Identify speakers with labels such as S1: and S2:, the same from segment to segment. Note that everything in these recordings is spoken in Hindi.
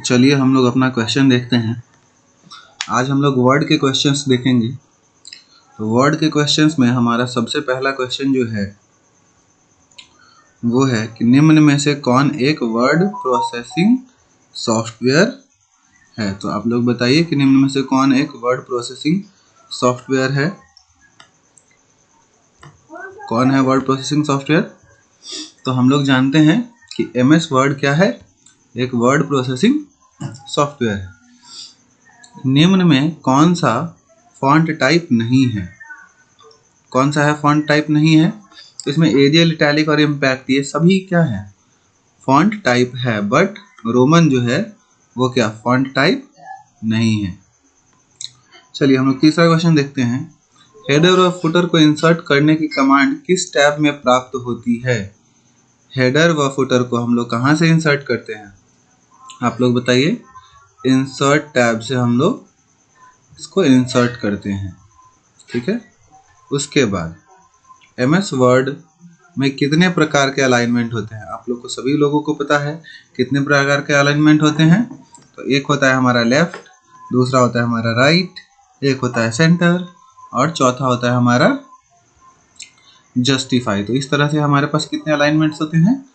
S1: चलिए हम लोग अपना क्वेश्चन देखते हैं। आज हम लोग वर्ड के क्वेश्चंस देखेंगे। तो वर्ड के क्वेश्चंस में हमारा सबसे पहला क्वेश्चन जो है वो है कि निम्न में से कौन एक वर्ड प्रोसेसिंग सॉफ्टवेयर है। तो आप लोग बताइए कि निम्न में से कौन एक वर्ड प्रोसेसिंग सॉफ्टवेयर है। कौन है वर्ड प्रोसेसिंग सॉफ्टवेयर? तो हम लोग जानते हैं कि MS वर्ड क्या है, एक वर्ड प्रोसेसिंग सॉफ्टवेयर है। निम्न में कौन सा फॉन्ट टाइप नहीं है? कौन सा है फॉन्ट टाइप नहीं है? इसमें एरियल, इटैलिक और इम्पैक्ट ये सभी क्या है, फॉन्ट टाइप है, बट रोमन जो है वो क्या फॉन्ट टाइप नहीं है। चलिए हम लोग तीसरा क्वेश्चन देखते हैं। हेडर और फुटर को इंसर्ट करने की कमांड किस टैब में प्राप्त होती है? हेडर व फुटर को हम लोग कहाँ से इंसर्ट करते हैं? आप लोग बताइए। इंसर्ट टैब से हम लोग इसको इंसर्ट करते हैं, ठीक है। उसके बाद MS वर्ड में कितने प्रकार के अलाइनमेंट होते हैं? आप लोग को सभी लोगों को पता है कितने प्रकार के अलाइनमेंट होते हैं। तो एक होता है हमारा लेफ्ट, दूसरा होता है हमारा राइट, एक होता है सेंटर और चौथा होता है हमारा जस्टिफाई। तो इस तरह से हमारे पास कितने अलाइनमेंट्स होते हैं?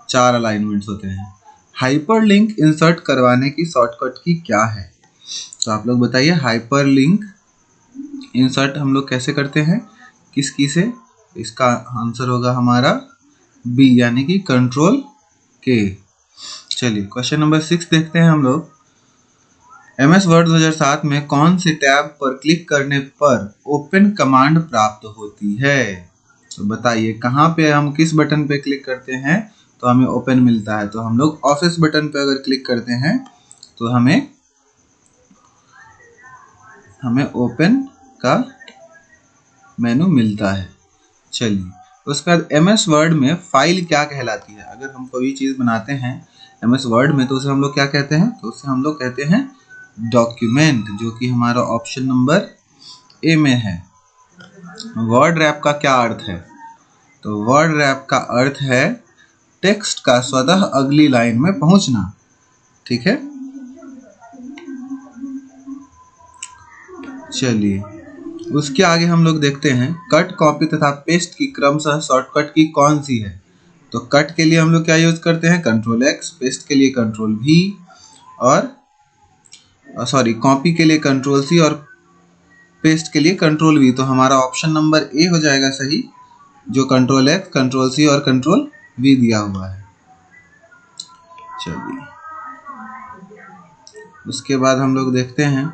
S1: 4 अलाइनमेंट्स होते हैं। हाइपरलिंक इंसर्ट करवाने की शॉर्टकट की क्या है? तो आप लोग बताइए। हाइपरलिंक इंसर्ट हम लोग कैसे करते हैं, किस की से? इसका आंसर होगा हमारा B यानी कि Ctrl+K। चलिए क्वेश्चन नंबर 6 देखते हैं हम लोग। MS वर्ड 2007 में कौन से टैब पर क्लिक करने पर ओपन कमांड प्राप्त होती है? तो बताइए कहाँ पे हम किस बटन पे क्लिक करते हैं तो हमें ओपन मिलता है? तो हम लोग ऑफिस बटन पे अगर क्लिक करते हैं तो हमें ओपन का मेनू मिलता है। चलिए उसके बाद MS वर्ड में फाइल क्या कहलाती है? अगर हम कोई चीज़ बनाते हैं MS वर्ड में तो उसे हम लोग क्या कहते हैं? तो उसे हम लोग कहते हैं डॉक्यूमेंट, जो कि हमारा ऑप्शन नंबर A में है। वर्ड रैप का क्या अर्थ है? तो वर्ड रैप का अर्थ है टेक्स्ट का स्वतः अगली लाइन में पहुंचना, ठीक है। चलिए उसके आगे हम लोग देखते हैं कट, कॉपी तथा पेस्ट की क्रमशः शॉर्टकट की कौन सी है? तो कट के लिए हम लोग क्या यूज करते हैं? Ctrl+X, पेस्ट के लिए Ctrl+V और कॉपी के लिए Ctrl+C और पेस्ट के लिए Ctrl+V। तो हमारा ऑप्शन नंबर A हो जाएगा सही, जो Ctrl+X, Ctrl+C और Ctrl+V दिया हुआ है। चलिए उसके बाद हम लोग देखते हैं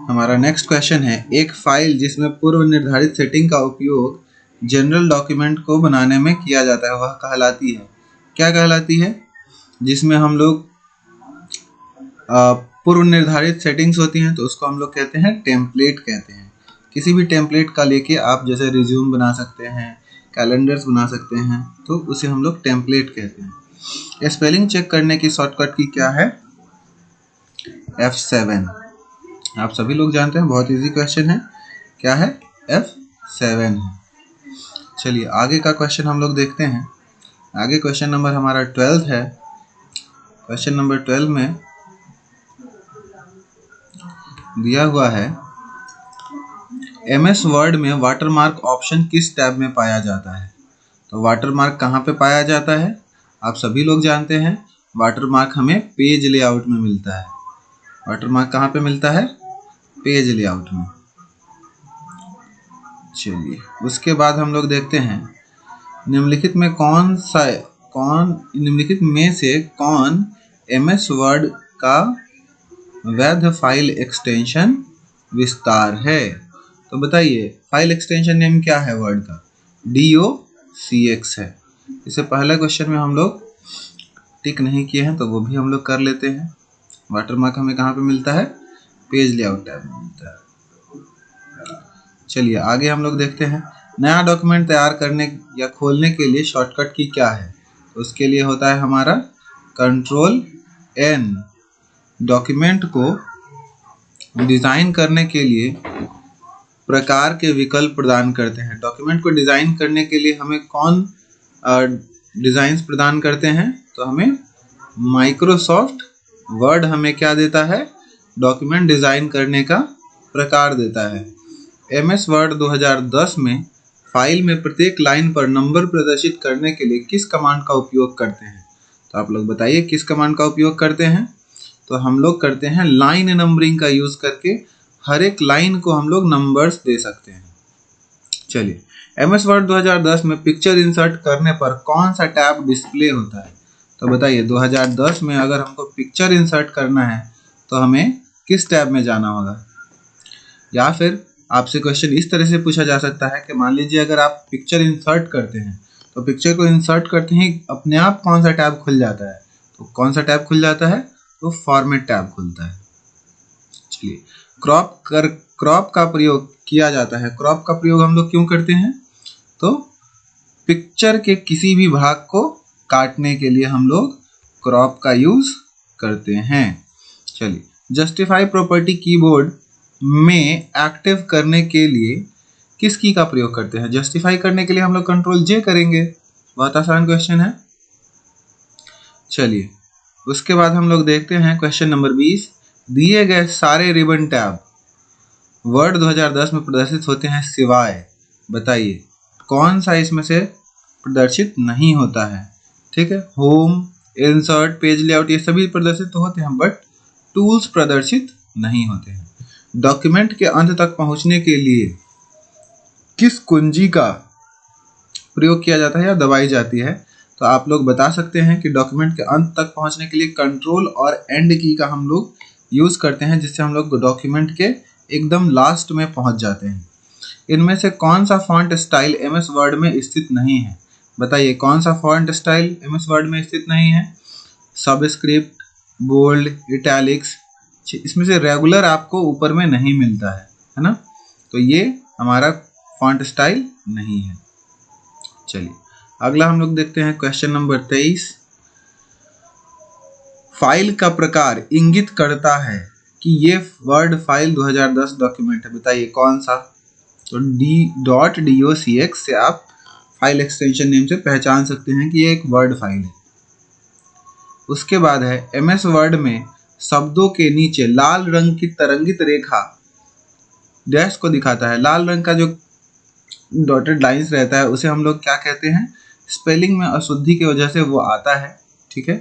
S1: हमारा नेक्स्ट क्वेश्चन है, एक फाइल जिसमें पूर्व निर्धारित सेटिंग का उपयोग जनरल डॉक्यूमेंट को बनाने में किया जाता है वह कहलाती है? क्या कहलाती है? जिसमें हम लोग पूर्व निर्धारित सेटिंग्स होती हैं तो उसको हम लोग कहते हैं टेम्पलेट कहते हैं। किसी भी टेम्पलेट का लेके आप जैसे रिज्यूम बना सकते हैं, कैलेंडर्स बना सकते हैं, तो उसे हम लोग टेम्पलेट कहते हैं। स्पेलिंग चेक करने की शॉर्टकट की क्या है? F7। आप सभी लोग जानते हैं, बहुत इजी क्वेश्चन है। क्या है? F7 है। चलिए आगे का क्वेश्चन हम लोग देखते हैं। आगे क्वेश्चन नंबर हमारा 12 है। क्वेश्चन नंबर 12 में दिया हुआ है MS वर्ड में वाटरमार्क ऑप्शन किस टैब में पाया जाता है? तो वाटरमार्क कहाँ पे पाया जाता है? आप सभी लोग जानते हैं वाटरमार्क हमें पेज लेआउट में मिलता है। वाटरमार्क कहाँ पे मिलता है? पेज लेआउट में। चलिए उसके बाद हम लोग देखते हैं निम्नलिखित में से कौन MS वर्ड का वैध फाइल एक्सटेंशन विस्तार है? तो बताइए फाइल एक्सटेंशन नेम क्या है वर्ड का? DOCX है। इससे पहले क्वेश्चन में हम लोग टिक नहीं किए हैं तो वो भी हम लोग कर लेते हैं। वाटरमार्क हमें कहाँ पे मिलता है? पेज लेआउट टैब में मिलता है। चलिए आगे हम लोग देखते हैं नया डॉक्यूमेंट तैयार करने या खोलने के लिए शॉर्टकट की क्या है? तो उसके लिए होता है हमारा Ctrl+N। डॉक्यूमेंट को डिज़ाइन करने के लिए प्रकार के विकल्प प्रदान करते हैं। डॉक्यूमेंट को डिज़ाइन करने के लिए हमें कौन डिज़ाइंस प्रदान करते हैं? तो हमें माइक्रोसॉफ्ट वर्ड हमें क्या देता है, डॉक्यूमेंट डिजाइन करने का प्रकार देता है। एमएस वर्ड 2010 में फाइल में प्रत्येक लाइन पर नंबर प्रदर्शित करने के लिए किस कमांड का उपयोग करते हैं? तो आप लोग बताइए किस कमांड का उपयोग करते हैं? तो हम लोग करते हैं लाइन नंबरिंग का यूज करके हर एक लाइन को हम लोग नंबर्स दे सकते हैं। चलिए, एमएस वर्ड 2010 में पिक्चर इंसर्ट करने पर कौन सा टैब डिस्प्ले होता है? तो बताइए 2010 में अगर हमको पिक्चर इंसर्ट करना है तो हमें किस टैब में जाना होगा? या फिर आपसे क्वेश्चन इस तरह से पूछा जा सकता है कि मान लीजिए अगर आप पिक्चर इंसर्ट करते हैं तो पिक्चर को इंसर्ट करते ही अपने आप कौन सा टैब खुल जाता है? तो कौन सा टैब खुल जाता है? तो फॉर्मेट टैब खुलता है। चलिए, क्रॉप का प्रयोग किया जाता है। क्रॉप का प्रयोग हम लोग क्यों करते हैं? तो पिक्चर के किसी भी भाग को काटने के लिए हम लोग क्रॉप का यूज करते हैं। चलिए, जस्टिफाई प्रॉपर्टी कीबोर्ड में एक्टिव करने के लिए किस की का प्रयोग करते हैं? जस्टिफाई करने के लिए हम लोग कंट्रोल जे करेंगे। बहुत आसान क्वेश्चन है। चलिए, उसके बाद हम लोग देखते हैं क्वेश्चन नंबर 20। दिए गए सारे रिबन टैब वर्ड 2010 में प्रदर्शित होते हैं सिवाय, बताइए कौन सा इसमें से प्रदर्शित नहीं होता है? ठीक है, होम, इंसर्ट, पेज लेआउट ये सभी प्रदर्शित तो होते हैं बट टूल्स प्रदर्शित नहीं होते हैं। डॉक्यूमेंट के अंत तक पहुंचने के लिए किस कुंजी का प्रयोग किया जाता है या दबाई जाती है? तो आप लोग बता सकते हैं कि डॉक्यूमेंट के अंत तक पहुंचने के लिए कंट्रोल और एंड की का हम लोग यूज करते हैं, जिससे हम लोग डॉक्यूमेंट के एकदम लास्ट में पहुंच जाते हैं। इनमें से कौन सा फॉन्ट स्टाइल एमएस वर्ड में स्थित नहीं है? बताइए कौन सा फॉन्ट स्टाइल एमएस वर्ड में स्थित नहीं है? सबस्क्रिप्ट, बोल्ड, इटैलिक्स, इसमें से रेगुलर आपको ऊपर में नहीं मिलता है ना? तो ये हमारा फॉन्ट स्टाइल नहीं है। चलिए, अगला हम लोग देखते हैं क्वेश्चन नंबर 23। फाइल का प्रकार इंगित करता है कि ये वर्ड फाइल 2010 डॉक्यूमेंट है, बताइए कौन सा? तो .docx से आप फाइल एक्सटेंशन नेम से पहचान सकते हैं कि ये एक वर्ड फाइल है। उसके बाद है एमएस वर्ड में शब्दों के नीचे लाल रंग की तरंगित रेखा डैश को दिखाता है। लाल रंग का जो डॉटेड लाइंस रहता है उसे हम लोग क्या कहते हैं? स्पेलिंग में अशुद्धि की वजह से वो आता है। ठीक है,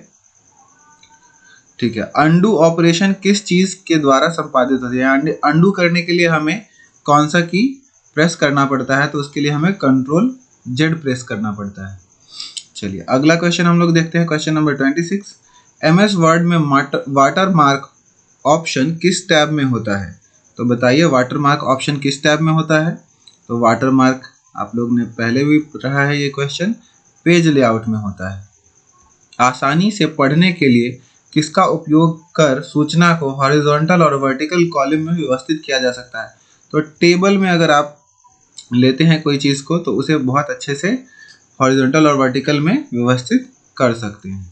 S1: ठीक है। अंडू ऑपरेशन किस चीज के द्वारा संपादित होती है? अंडू करने के लिए हमें कौन सा की प्रेस करना पड़ता है? तो उसके लिए हमें कंट्रोल जेड प्रेस करना पड़ता है। चलिए, अगला क्वेश्चन हम लोग देखते हैं क्वेश्चन नंबर 26। एमएस वर्ड में वाटरमार्क ऑप्शन किस टैब में होता है? तो बताइए वाटरमार्क ऑप्शन किस टैब में होता है? तो वाटरमार्क आप लोग ने पहले भी पढ़ा है, ये क्वेश्चन पेज लेआउट में होता है। आसानी से पढ़ने के लिए किसका उपयोग कर सूचना को हॉरिजॉन्टल और वर्टिकल कॉलम में व्यवस्थित किया जा सकता है? तो टेबल में अगर आप लेते हैं कोई चीज़ को तो उसे बहुत अच्छे से हॉरिजॉन्टल और वर्टिकल में व्यवस्थित कर सकते हैं।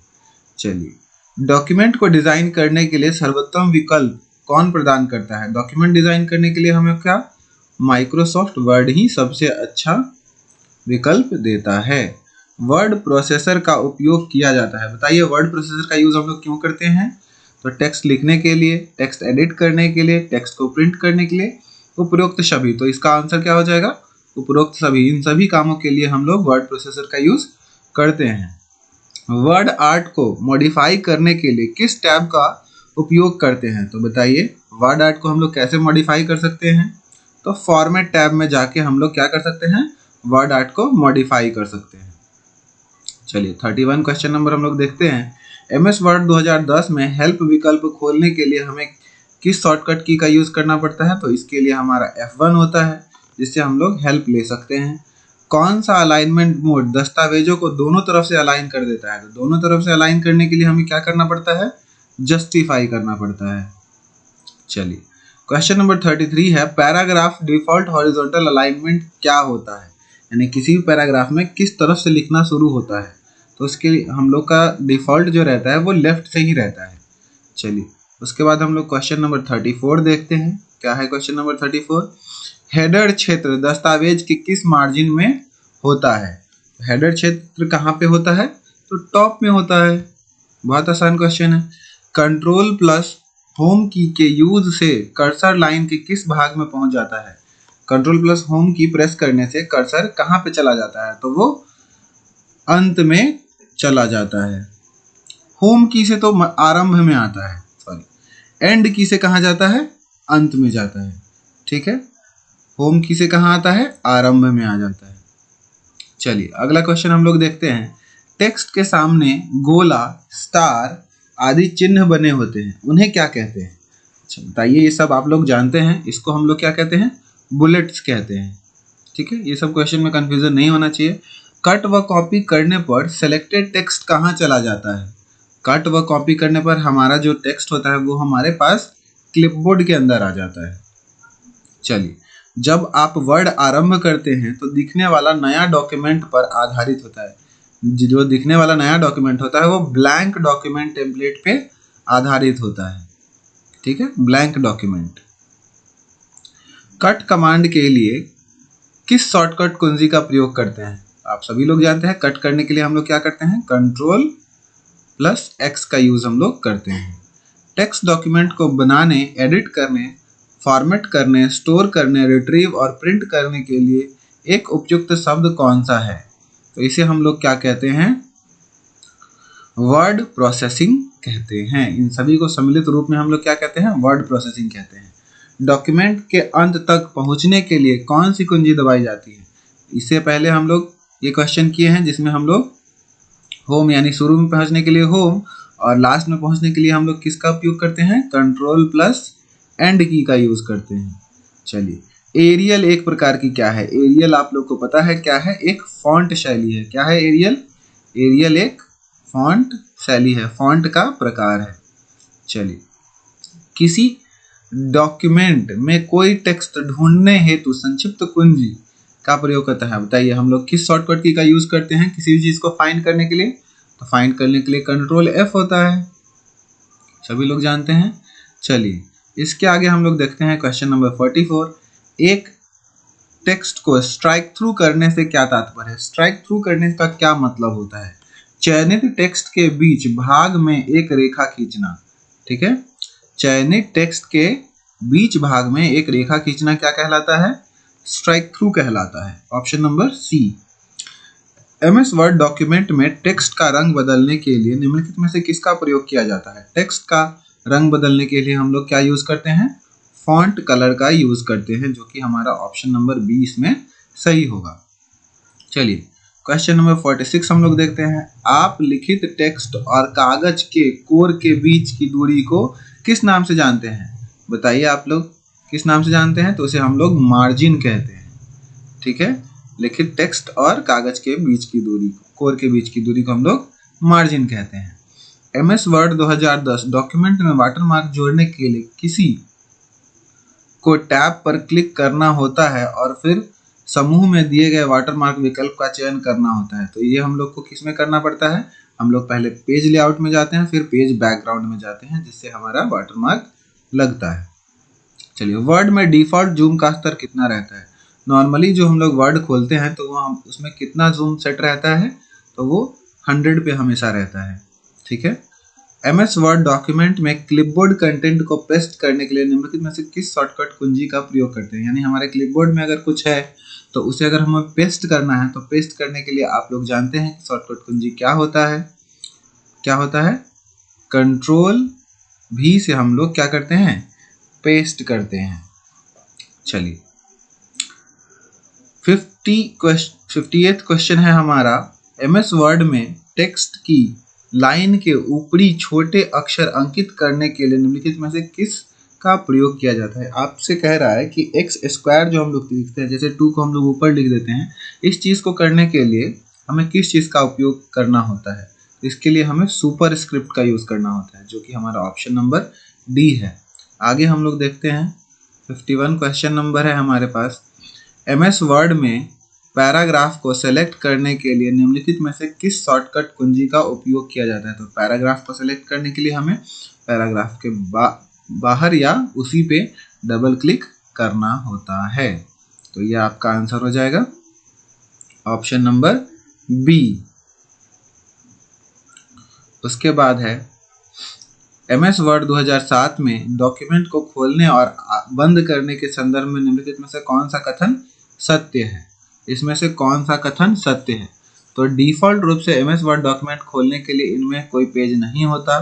S1: चलिए, डॉक्यूमेंट को डिजाइन करने के लिए सर्वोत्तम विकल्प कौन प्रदान करता है? डॉक्यूमेंट डिजाइन करने के लिए हमें क्या माइक्रोसॉफ्ट वर्ड ही सबसे अच्छा विकल्प देता है। वर्ड प्रोसेसर का उपयोग किया जाता है, बताइए वर्ड प्रोसेसर का यूज हम लोग क्यों करते हैं? तो टेक्स्ट लिखने के लिए, टेक्स्ट एडिट करने के लिए, टेक्स्ट को प्रिंट करने के लिए, उपरोक्त सभी। तो इसका आंसर क्या हो जाएगा? उपरोक्त सभी। इन सभी कामों के लिए हम लोग वर्ड प्रोसेसर का यूज करते हैं। वर्ड आर्ट को मॉडिफाई करने के लिए किस टैब का उपयोग करते हैं? तो बताइए वर्ड आर्ट को हम लोग कैसे मॉडिफाई कर सकते हैं? तो फॉर्मेट टैब में जाके हम लोग क्या कर सकते हैं? वर्ड आर्ट को मॉडिफाई कर सकते हैं। चलिए, 31 क्वेश्चन नंबर हम लोग देखते हैं। एमएस वर्ड 2010 में हेल्प विकल्प खोलने के लिए हमें किस शॉर्टकट की का यूज करना पड़ता है? तो इसके लिए हमारा F1 होता है, जिससे हम लोग हेल्प ले सकते हैं। कौन सा अलाइनमेंट मोड दस्तावेजों को दोनों तरफ से अलाइन कर देता है? तो दोनों तरफ से अलाइन करने के लिए हमें क्या करना पड़ता है? जस्टिफाई करना पड़ता है। चलिए, क्वेश्चन नंबर 33 है पैराग्राफ डिफॉल्ट हॉरिजॉन्टल अलाइनमेंट क्या होता है? यानी किसी भी पैराग्राफ में किस तरफ से लिखना शुरू होता है? तो उसके लिए हम लोग का डिफॉल्ट जो रहता है वो लेफ्ट से ही रहता है। चलिए, उसके बाद हम लोग क्वेश्चन नंबर 34 देखते हैं। क्या है क्वेश्चन नंबर 34? हेडर क्षेत्र दस्तावेज के किस मार्जिन में होता है? हेडर क्षेत्र कहाँ पे होता है? तो टॉप में होता है। बहुत आसान क्वेश्चन है। कंट्रोल प्लस होम की के यूज से कर्सर लाइन के किस भाग में पहुंच जाता है? कंट्रोल प्लस होम की प्रेस करने से कर्सर कहाँ पे चला जाता है? तो वो अंत में चला जाता है। होम की से तो आरंभ में आता है, सॉरी, एंड की से कहाँ जाता है? अंत में जाता है। ठीक है, होम की से कहाँ आता है? आरंभ में आ जाता है। चलिए अगला क्वेश्चन हम लोग देखते हैं। टेक्स्ट के सामने गोला, स्टार आदि चिन्ह बने होते हैं, उन्हें क्या कहते हैं? अच्छा बताइए, ये सब आप लोग जानते हैं, इसको हम लोग क्या कहते हैं? बुलेट्स कहते हैं। ठीक है, ये सब क्वेश्चन में कंफ्यूजन नहीं होना चाहिए। कट व कॉपी करने पर सेलेक्टेड टेक्स्ट कहाँ चला जाता है? कट व कॉपी करने पर हमारा जो टेक्स्ट होता है वो हमारे पास क्लिपबोर्ड के अंदर आ जाता है। चलिए, जब आप वर्ड आरंभ करते हैं तो दिखने वाला नया डॉक्यूमेंट पर आधारित होता है। जो दिखने वाला नया डॉक्यूमेंट होता है वो ब्लैंक डॉक्यूमेंट टेम्पलेट पे आधारित होता है। ठीक है, ब्लैंक डॉक्यूमेंट। कट कमांड के लिए किस शॉर्टकट कुंजी का प्रयोग करते हैं? आप सभी लोग जानते हैं, कट करने के लिए हम लोग क्या करते हैं? कंट्रोल प्लस एक्स का यूज हम लोग करते हैं। टेक्स्ट डॉक्यूमेंट को बनाने, एडिट करने, फॉर्मेट करने, स्टोर करने, रिट्रीव और प्रिंट करने के लिए एक उपयुक्त शब्द कौन सा है? तो इसे हम लोग क्या कहते हैं? वर्ड प्रोसेसिंग कहते हैं। इन सभी को सम्मिलित रूप में हम लोग क्या कहते हैं? वर्ड प्रोसेसिंग कहते हैं। डॉक्यूमेंट के अंत तक पहुंचने के लिए कौन सी कुंजी दबाई जाती है? इससे पहले हम लोग ये क्वेश्चन किए हैं जिसमें हम लोग होम यानी शुरू में पहुंचने के लिए होम और लास्ट में पहुंचने के लिए हम लोग किसका उपयोग करते हैं? कंट्रोल प्लस एंड की का यूज करते हैं। चलिए, एरियल एक प्रकार की क्या है? एरियल आप लोग को पता है क्या है? एक फॉन्ट शैली है। क्या है एरियल? एरियल एक फॉन्ट शैली है, फॉन्ट का प्रकार है। चलिए, किसी डॉक्यूमेंट में कोई टेक्स्ट ढूंढने हेतु संक्षिप्त कुंजी का प्रयोग करता है। बताइए, हम लोग किस शॉर्टकट की का यूज करते हैं किसी भी चीज को फाइंड करने के लिए? तो फाइंड करने के लिए कंट्रोल एफ होता है, सभी लोग जानते हैं। चलिए, इसके आगे हम लोग देखते हैं क्वेश्चन नंबर 44। एक टेक्स्ट को स्ट्राइक थ्रू करने से क्या तात्पर्य है? स्ट्राइक थ्रू करने का क्या मतलब होता है? चयनित टेक्स्ट के बीच भाग में एक रेखा खींचना। ठीक है, चयनित टेक्स्ट के बीच भाग में एक रेखा खींचना क्या कहलाता है? स्ट्राइक थ्रू कहलाता है। Option number C. MS Word document में टेक्स्ट का रंग बदलने के लिए निम्नलिखित में से किसका प्रयोग किया जाता है? टेक्स्ट का रंग बदलने के लिए हम लोग क्या यूज करते हैं? फॉन्ट कलर का यूज करते हैं, जो कि हमारा ऑप्शन नंबर 20 में सही होगा। चलिए, क्वेश्चन नंबर 46 हम लोग देखते हैं। आप लिखित टेक्स्ट और कागज के कोर के बीच की दूरी को किस नाम से जानते हैं? बताइए आप लोग किस नाम से जानते हैं? तो उसे हम लोग मार्जिन कहते हैं। ठीक है, लिखित टेक्स्ट और कागज के बीच की दूरी, कोर के बीच की दूरी को हम लोग मार्जिन कहते हैं। एमएस वर्ड 2010 डॉक्यूमेंट में वाटरमार्क जोड़ने के लिए किसी को टैब पर क्लिक करना होता है और फिर समूह में दिए गए वाटरमार्क विकल्प का चयन करना होता है। तो ये हम लोग को किस में करना पड़ता है? हम लोग पहले पेज लेआउट में जाते हैं, फिर पेज बैकग्राउंड में जाते हैं, जिससे हमारा वाटरमार्क लगता है। चलिए, वर्ड में डिफॉल्ट जूम का स्तर कितना रहता है? नॉर्मली जो हम लोग वर्ड खोलते हैं तो वो हम उसमें कितना जूम सेट रहता है? तो वो 100 पे हमेशा रहता है। ठीक है, एमएस वर्ड डॉक्यूमेंट में क्लिपबोर्ड कंटेंट को पेस्ट करने के लिए निम्नलिखित में से किस शॉर्टकट कुंजी का प्रयोग करते हैं? यानी हमारे क्लिपबोर्ड में अगर कुछ है तो उसे अगर हमें पेस्ट करना है तो पेस्ट करने के लिए आप लोग जानते हैं कि शॉर्टकट कुंजी क्या होता है? क्या होता है? कंट्रोल भी से हम लोग क्या करते हैं? पेस्ट करते हैं। चलिए, 58th क्वेश्चन है हमारा। एमएस वर्ड में टेक्स्ट की लाइन के ऊपरी छोटे अक्षर अंकित करने के लिए निम्नलिखित में से किस का प्रयोग किया जाता है? आपसे कह रहा है कि एक्स स्क्वायर जो हम लोग लिखते हैं, जैसे 2 को हम लोग ऊपर लिख देते हैं, इस चीज को करने के लिए हमें किस चीज का उपयोग करना होता है? इसके लिए हमें सुपर स्क्रिप्ट का यूज करना होता है, जो कि हमारा ऑप्शन नंबर डी है। आगे हम लोग देखते हैं 51 क्वेश्चन नंबर है हमारे पास। एमएस वर्ड में पैराग्राफ को सेलेक्ट करने के लिए निम्नलिखित में से किस शॉर्टकट कुंजी का उपयोग किया जाता है? तो पैराग्राफ को सेलेक्ट करने के लिए हमें पैराग्राफ के बाहर या उसी पे डबल क्लिक करना होता है। तो ये आपका आंसर हो जाएगा ऑप्शन नंबर बी। उसके बाद है MS वर्ड 2007 में डॉक्यूमेंट को खोलने और बंद करने के संदर्भ में निम्नलिखित में से कौन सा कथन सत्य है? इसमें से कौन सा कथन सत्य है? तो डिफ़ॉल्ट रूप से MS वर्ड डॉक्यूमेंट खोलने के लिए इनमें कोई पेज नहीं होता,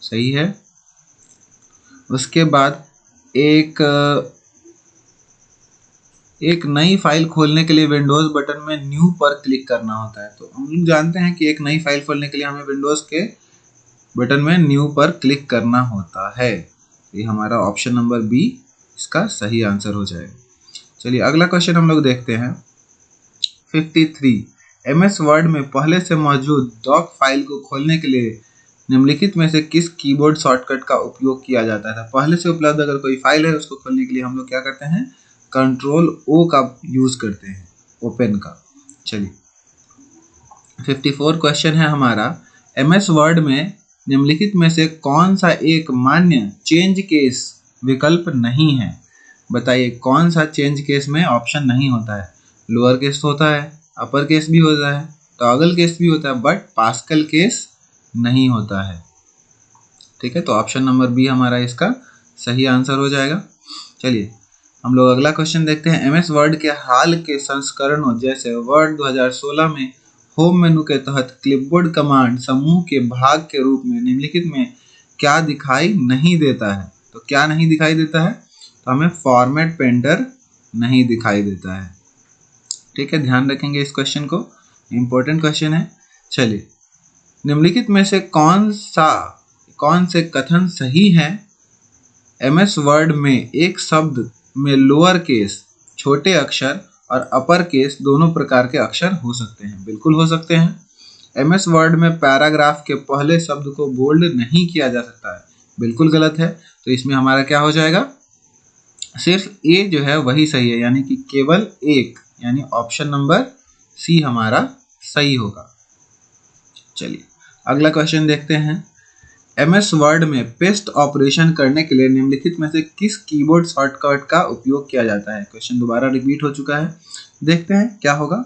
S1: सही है। उसके बाद एक नई फाइल खोलने के लिए विंडोज़ बटन में न्यू पर क्लिक करना होता है। तो हम लोग जानते हैं कि एक नई फाइल खोलने के लिए हमें विंडोज़ के बटन में न्यू पर क्लिक करना होता है। ये हमारा ऑप्शन नंबर बी इसका सही आंसर हो जाएगा। चलिए अगला क्वेश्चन हम लोग देखते हैं। 53 MS वर्ड में पहले से मौजूद डॉक फाइल को खोलने के लिए निम्नलिखित में से किस कीबोर्ड शॉर्टकट का उपयोग किया जाता है? पहले से उपलब्ध अगर कोई फाइल है उसको खोलने के लिए हम लोग क्या करते हैं? कंट्रोल O का यूज करते हैं, ओपन का। चलिए 54 क्वेश्चन है हमारा, MS वर्ड में निम्नलिखित में से कौन सा एक मान्य चेंज केस विकल्प नहीं है? बताइए कौन सा चेंज केस में ऑप्शन नहीं होता है? लोअर केस होता है, अपर केस भी होता है, टॉगल केस भी होता है, बट पास्कल केस नहीं होता है। ठीक है, तो ऑप्शन नंबर बी हमारा इसका सही आंसर हो जाएगा। चलिए हम लोग अगला क्वेश्चन देखते हैं। MS वर्ड के हाल के संस्करणों जैसे वर्ड 2016 में होम मेनू के तहत क्लिपबोर्ड कमांड समूह के भाग के रूप में निम्नलिखित में क्या दिखाई नहीं देता है? तो क्या नहीं दिखाई देता है? तो हमें फॉर्मेट पेंटर नहीं दिखाई देता है। ठीक है, ध्यान रखेंगे इस क्वेश्चन को, इंपॉर्टेंट क्वेश्चन है। चलिए निम्नलिखित में से कौन से कथन सही है? MS वर्ड में एक शब्द में लोअर केस छोटे अक्षर और अपर केस दोनों प्रकार के अक्षर हो सकते हैं। बिल्कुल हो सकते हैं। MS वर्ड में पैराग्राफ के पहले शब्द को बोल्ड नहीं किया जा सकता है। बिल्कुल गलत है। तो इसमें हमारा क्या हो जाएगा? सिर्फ ए जो है वही सही है, यानी कि केवल एक, यानी ऑप्शन नंबर सी हमारा सही होगा। चलिए अगला क्वेश्चन देखते हैं। MS वर्ड में पेस्ट ऑपरेशन करने के लिए निम्नलिखित में से किस कीबोर्ड शॉर्टकट का उपयोग किया जाता है? क्वेश्चन दोबारा रिपीट हो चुका है, देखते हैं क्या होगा।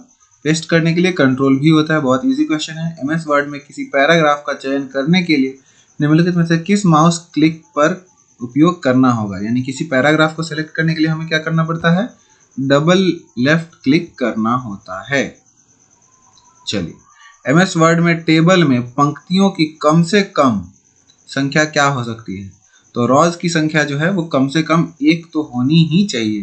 S1: पेस्ट करने के लिए कंट्रोल भी होता है, बहुत इजी क्वेश्चन है। MS वर्ड में किसी पैराग्राफ का चयन करने के लिए निम्नलिखित में से किस माउस क्लिक पर उपयोग करना होगा? यानी किसी पैराग्राफ को सिलेक्ट करने के लिए हमें क्या करना पड़ता है? डबल लेफ्ट क्लिक करना होता है। चलिए MS वर्ड में टेबल में पंक्तियों की कम से कम संख्या क्या हो सकती है? तो रॉज की संख्या जो है वो कम से कम एक तो होनी ही चाहिए,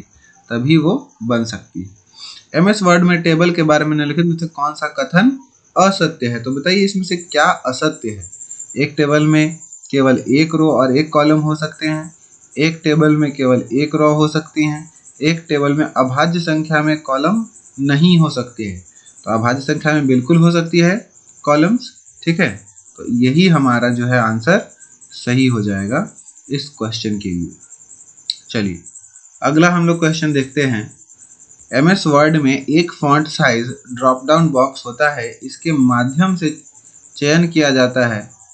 S1: तभी वो बन सकती है। MS वर्ड में टेबल के बारे में निम्नलिखित में से कौन सा कथन असत्य है? तो बताइए इसमें से क्या असत्य है? एक टेबल में केवल एक रो और एक कॉलम हो सकते हैं, एक टेबल में केवल एक रो हो सकती हैं, एक टेबल में अभाज्य संख्या में कॉलम नहीं हो सकती है। तो अभाज्य संख्या में बिल्कुल हो सकती है कॉलम्स। ठीक है, तो यही हमारा जो है आंसर सही हो जाएगा इस क्वेश्चन के लिए। चलिए अगला हम लोग क्वेश्चन देखते हैं। MS वर्ड में एक font size drop down box होता है, इसके माध्यम से चयन किया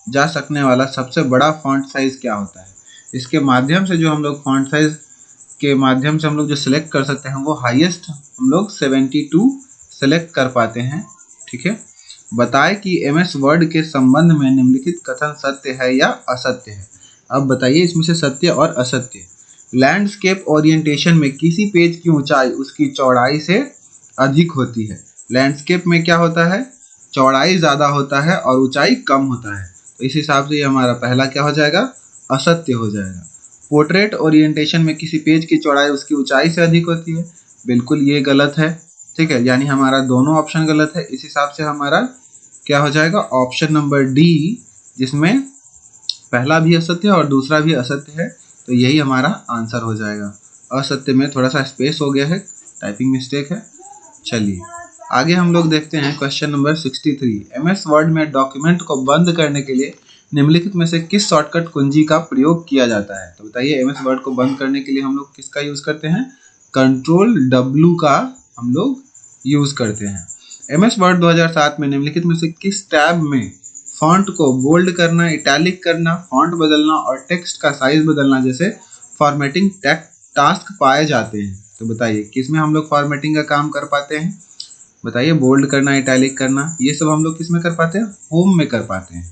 S1: जा सकने वाला सबसे बड़ा फॉन्ट साइज क्या होता है? इसके माध्यम से जो हम लोग फॉन्ट साइज के माध्यम से हम लोग जो सिलेक्ट कर सकते हैं वो हाईएस्ट हम लोग 72 सेलेक्ट कर पाते हैं। ठीक है, बताएं कि MS वर्ड के संबंध में निम्नलिखित कथन सत्य है या असत्य है? अब बताइए इसमें से सत्य और असत्य। लैंडस्केप ओरिएंटेशन में किसी पेज की ऊंचाई उसकी चौड़ाई से अधिक होती है। लैंडस्केप में क्या होता है? चौड़ाई ज़्यादा होता है और ऊंचाई कम होता है। तो इस हिसाब से ये हमारा पहला क्या हो जाएगा? असत्य हो जाएगा। पोर्ट्रेट ओरिएंटेशन में किसी पेज की चौड़ाई उसकी ऊंचाई से अधिक होती है। बिल्कुल ये गलत है। ठीक है, यानी हमारा दोनों ऑप्शन गलत है। इस हिसाब से हमारा क्या हो जाएगा? ऑप्शन नंबर डी, जिसमें पहला भी असत्य है और दूसरा भी असत्य है, तो यही हमारा आंसर हो जाएगा। असत्य में थोड़ा सा स्पेस हो गया है, टाइपिंग मिस्टेक है। चलिए आगे हम लोग देखते हैं क्वेश्चन नंबर 63। MS वर्ड में डॉक्यूमेंट को बंद करने के लिए निम्नलिखित में से किस शॉर्टकट कुंजी का प्रयोग किया जाता है? तो बताइए MS वर्ड को बंद करने के लिए हम लोग किसका यूज करते हैं? कंट्रोल W का हम लोग यूज करते हैं। MS वर्ड 2007 में निम्नलिखित में से किस टैब में फॉन्ट को बोल्ड करना, इटैलिक करना, फॉन्ट बदलना और टेक्स्ट का साइज बदलना जैसे फॉर्मेटिंग टास्क पाए जाते हैं? तो बताइए किसमें हम लोग फॉर्मेटिंग का काम कर पाते हैं? बताइए बोल्ड करना, इटैलिक करना, ये सब हम लोग किस में कर पाते हैं? होम में कर पाते हैं।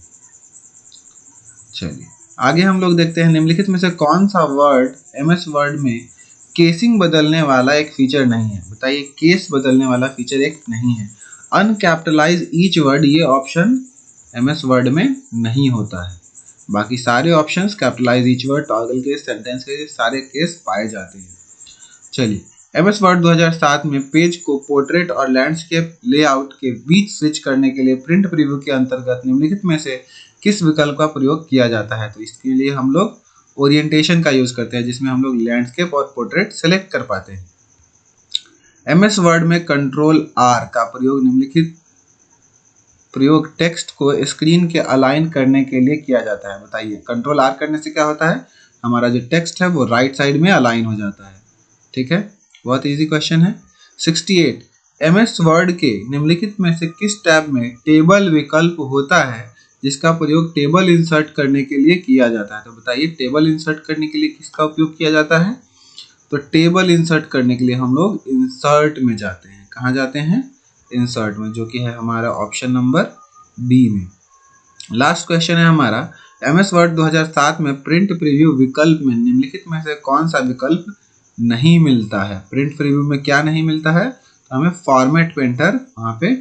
S1: चलिए आगे हम लोग देखते हैं निम्नलिखित में से कौन सा वर्ड MS वर्ड में केसिंग बदलने वाला एक फीचर नहीं है। बताइए, केस बदलने वाला फीचर एक नहीं है। अनकैपिटलाइज ईच वर्ड, ये ऑप्शन MS वर्ड में नहीं होता है। बाकी सारे options capitalise each word, toggle case, sentence case, सारे केस पाए जाते हैं। चलिए MS वर्ड 2007 में पेज को पोर्ट्रेट और लैंडस्केप लेआउट के बीच स्विच करने के लिए प्रिंट प्रीव्यू के अंतर्गत निम्नलिखित में से किस विकल्प का प्रयोग किया जाता है। तो इसके लिए हम लोग ओरिएंटेशन का यूज करते हैं, जिसमें हम लोग लैंडस्केप और पोर्ट्रेट सेलेक्ट कर पाते हैं। MS वर्ड में कंट्रोल R का प्रयोग निम्नलिखित प्रयोग टेक्स्ट को स्क्रीन के अलाइन करने के लिए किया जाता है। बताइए, कंट्रोल R करने से क्या होता है, हमारा जो टेक्स्ट है वो राइट साइड में अलाइन हो जाता है। ठीक है, बहुत इजी क्वेश्चन है। 68, MS वर्ड के निम्नलिखित में से किस टैब में टेबल विकल्प होता है जिसका प्रयोग टेबल इंसर्ट करने के लिए किया जाता है। तो बताइए, टेबल इंसर्ट करने के लिए किसका उपयोग किया जाता है। तो टेबल इंसर्ट करने के लिए हम लोग इंसर्ट में जाते हैं। कहाँ जाते हैं, इंसर्ट में, जो कि है हमारा ऑप्शन नंबर बी में। लास्ट क्वेश्चन है हमारा, MS वर्ड 2007 में प्रिंट प्रीव्यू विकल्प में निम्नलिखित में से कौन सा विकल्प नहीं मिलता है। प्रिंट प्रीव्यू में क्या नहीं मिलता है, तो हमें फॉर्मेट पेंटर वहाँ पे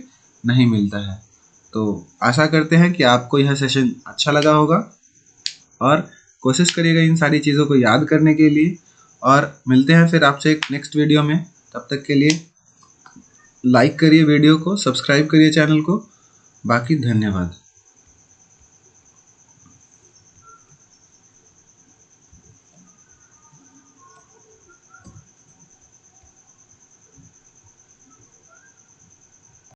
S1: नहीं मिलता है। तो आशा करते हैं कि आपको यह सेशन अच्छा लगा होगा और कोशिश करिएगा इन सारी चीज़ों को याद करने के लिए, और मिलते हैं फिर आपसे एक नेक्स्ट वीडियो में। तब तक के लिए लाइक करिए वीडियो को, सब्सक्राइब करिए चैनल को। बाकी धन्यवाद।